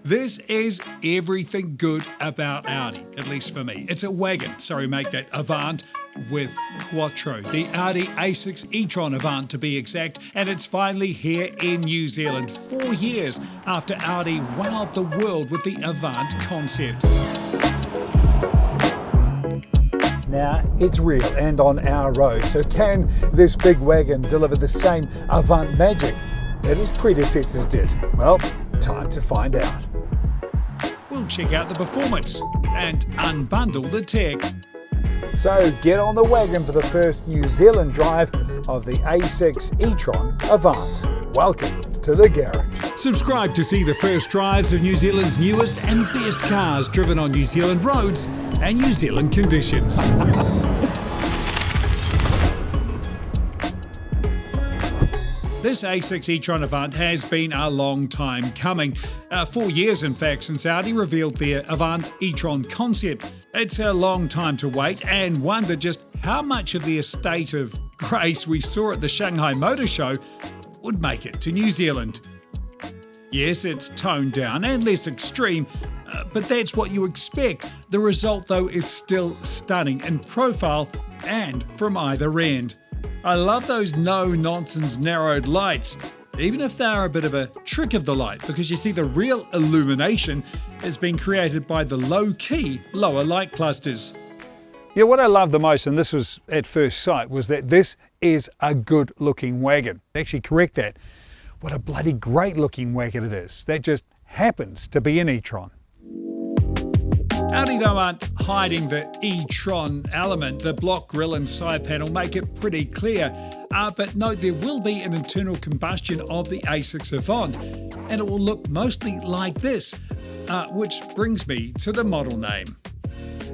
This is everything good about Audi, at least for me. It's a wagon, sorry mate, that Avant with Quattro, the Audi A6 e-tron Avant to be exact, and it's finally here in New Zealand, 4 years after Audi wowed the world with the Avant concept. Now, it's real and on our road, so can this big wagon deliver the same Avant magic that its predecessors did? Well, time to find out. We'll check out the performance and unbundle the tech. So get on the wagon for the first New Zealand drive of the A6 e-tron Avant. Welcome to the garage. Subscribe to see the first drives of New Zealand's newest and best cars driven on New Zealand roads and New Zealand conditions. This A6 e-tron Avant has been a long time coming. 4 years, in fact, since Audi revealed their Avant e-tron concept. It's a long time to wait and wonder just how much of the estate of grace we saw at the Shanghai Motor Show would make it to New Zealand. Yes, it's toned down and less extreme, but that's what you expect. The result, though, is still stunning in profile and from either end. I love those no-nonsense narrowed lights, even if they are a bit of a trick of the light, because you see the real illumination is being created by the low-key lower light clusters. Yeah, what I love the most, and this was at first sight, was that this is a good-looking wagon. Actually, correct that. What a bloody great-looking wagon it is. That just happens to be an e-tron. Audi, though, aren't hiding the e-tron element. The block grille and side panel make it pretty clear. But note, there will be an internal combustion of the A6 Avant, and it will look mostly like this, which brings me to the model name.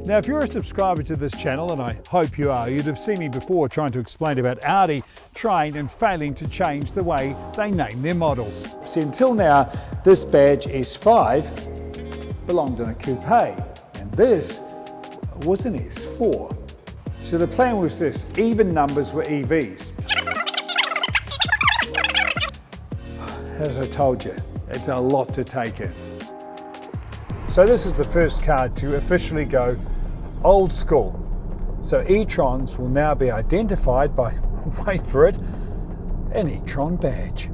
Now, if you're a subscriber to this channel, and I hope you are, you'd have seen me before trying to explain about Audi trying and failing to change the way they name their models. See, until now, this badge S5 belonged in a coupe. This was an S4. So the plan was this: even numbers were EVs. As I told you, it's a lot to take in. So this is the first car to officially go old school. So e-trons will now be identified by, wait for it, an e-tron badge.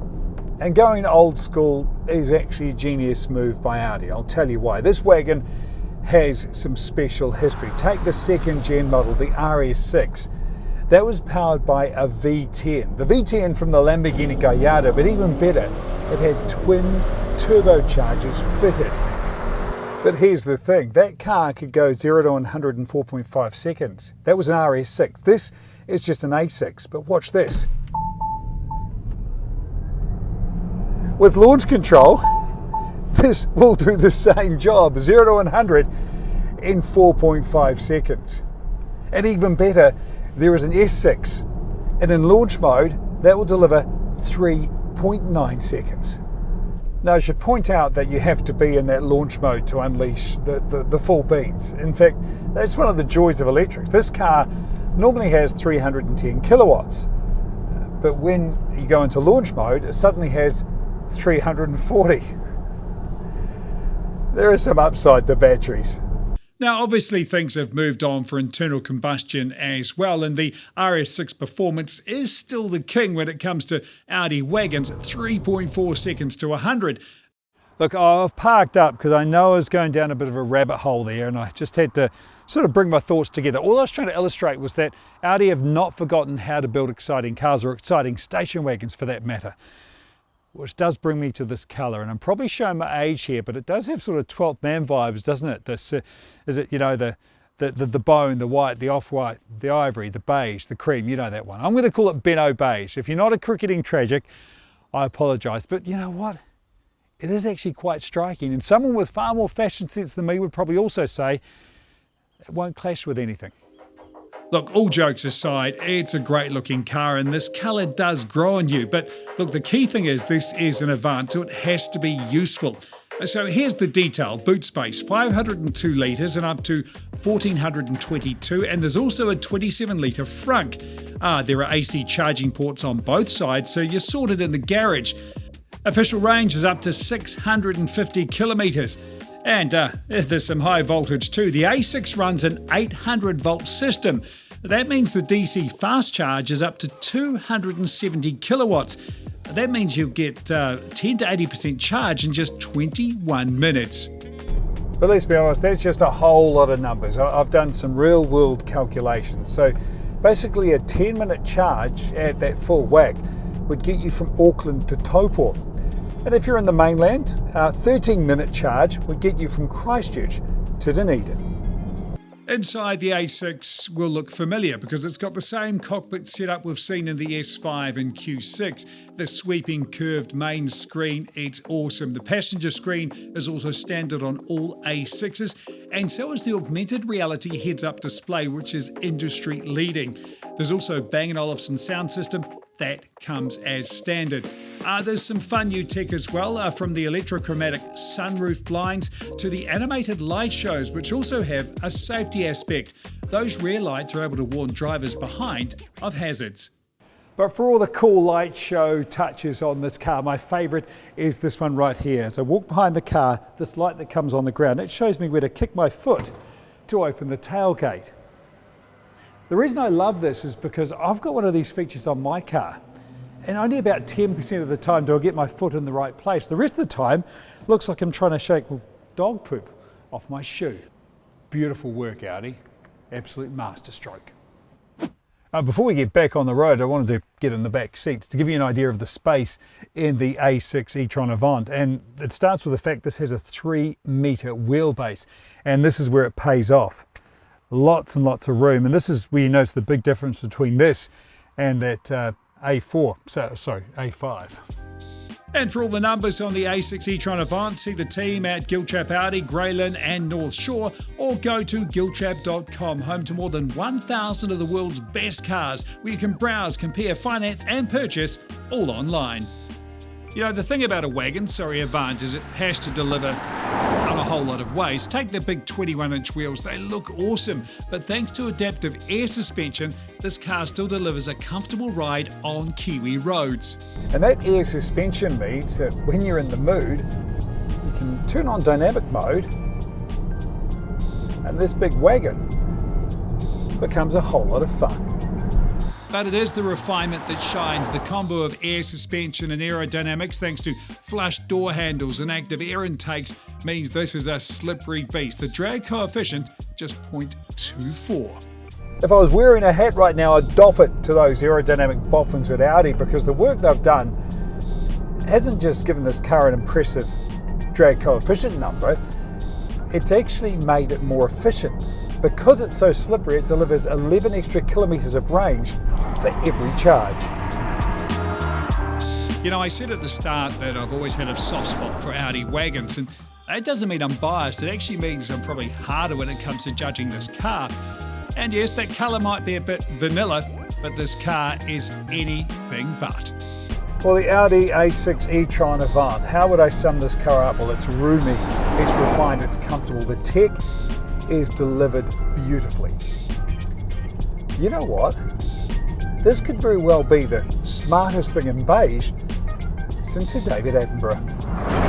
And going old school is actually a genius move by Audi. I'll tell you why. This wagon has some special history. Take the second gen model, the RS6. That was powered by a V10. The V10 from the Lamborghini Gallardo, but even better, it had twin turbochargers fitted. But here's the thing, that car could go 0 to 100 in 4.5 seconds. That was an RS6. This is just an A6, but watch this. With launch control, this will do the same job, 0 to 100 in 4.5 seconds. And even better, there is an S6, and in launch mode, that will deliver 3.9 seconds. Now, I should point out that you have to be in that launch mode to unleash the full beans. In fact, that's one of the joys of electrics. This car normally has 310 kilowatts, but when you go into launch mode, it suddenly has 340. There is some upside to batteries. Now, obviously, things have moved on for internal combustion as well, and the RS6 performance is still the king when it comes to Audi wagons, 3.4 seconds to 100. Look, I've parked up because I know I was going down a bit of a rabbit hole there, and I just had to sort of bring my thoughts together. All I was trying to illustrate was that Audi have not forgotten how to build exciting cars, or exciting station wagons for that matter. Which does bring me to this colour, and I'm probably showing my age here, but it does have sort of 12th man vibes, doesn't it? This is it, you know, the bone, the white, the off-white, the ivory, the beige, the cream, you know that one. I'm going to call it Benno beige. If you're not a cricketing tragic, I apologise, but you know what? It is actually quite striking, and someone with far more fashion sense than me would probably also say it won't clash with anything. Look, all jokes aside, it's a great looking car and this colour does grow on you. But look, the key thing is this is an Avant, so it has to be useful. So here's the detail. Boot space, 502 litres and up to 1422, and there's also a 27 litre frunk. There are AC charging ports on both sides, so you're sorted in the garage. Official range is up to 650 kilometres. And there's some high voltage too. The A6 runs an 800 volt system. That means the DC fast charge is up to 270 kilowatts. That means you'll get 10 to 80% charge in just 21 minutes. But let's be honest, that's just a whole lot of numbers. I've done some real world calculations. So basically a 10-minute charge at that full whack would get you from Auckland to Taupo. And if you're in the mainland, a 13-minute charge would get you from Christchurch to Dunedin. Inside the A6 will look familiar because it's got the same cockpit setup we've seen in the S5 and Q6. The sweeping curved main screen, it's awesome. The passenger screen is also standard on all A6s, and so is the augmented reality heads-up display, which is industry leading. There's also Bang & Olufsen sound system. That comes as standard. There's some fun new tech as well, from the electrochromatic sunroof blinds to the animated light shows, which also have a safety aspect. Those rear lights are able to warn drivers behind of hazards. But for all the cool light show touches on this car, my favourite is this one right here. As I walk behind the car, this light that comes on the ground, it shows me where to kick my foot to open the tailgate. The reason I love this is because I've got one of these features on my car, and only about 10% of the time do I get my foot in the right place. The rest of the time looks like I'm trying to shake dog poop off my shoe. Beautiful work, Audi. Absolute masterstroke. Before we get back on the road, I wanted to get in the back seats to give you an idea of the space in the A6 e-tron Avant. And it starts with the fact this has a 3-metre wheelbase, and this is where it pays off. Lots and lots of room, and this is where you notice the big difference between this and that A5. And for all the numbers on the A6 e-tron Avant, see the team at Giltrap Audi, Greylin and North Shore, or go to giltrap.com, home to more than 1,000 of the world's best cars, where you can browse, compare, finance and purchase all online. You know, the thing about a Avant is it has to deliver on a whole lot of ways. Take the big 21-inch wheels, they look awesome, but thanks to adaptive air suspension, this car still delivers a comfortable ride on Kiwi roads. And that air suspension means that when you're in the mood, you can turn on dynamic mode, and this big wagon becomes a whole lot of fun. But it is the refinement that shines. The combo of air suspension and aerodynamics, thanks to flush door handles and active air intakes, means this is a slippery beast. The drag coefficient, just 0.24. If I was wearing a hat right now, I'd doff it to those aerodynamic boffins at Audi, because the work they've done hasn't just given this car an impressive drag coefficient number, it's actually made it more efficient. Because it's so slippery, it delivers 11 extra kilometres of range for every charge. You know, I said at the start that I've always had a soft spot for Audi wagons, and that doesn't mean I'm biased. It actually means I'm probably harder when it comes to judging this car. And yes, that colour might be a bit vanilla, but this car is anything but. Well, the Audi A6 e-tron Avant, how would I sum this car up? Well, it's roomy, it's refined, it's comfortable. The tech is delivered beautifully. You know what? This could very well be the smartest thing in beige since Sir David Attenborough.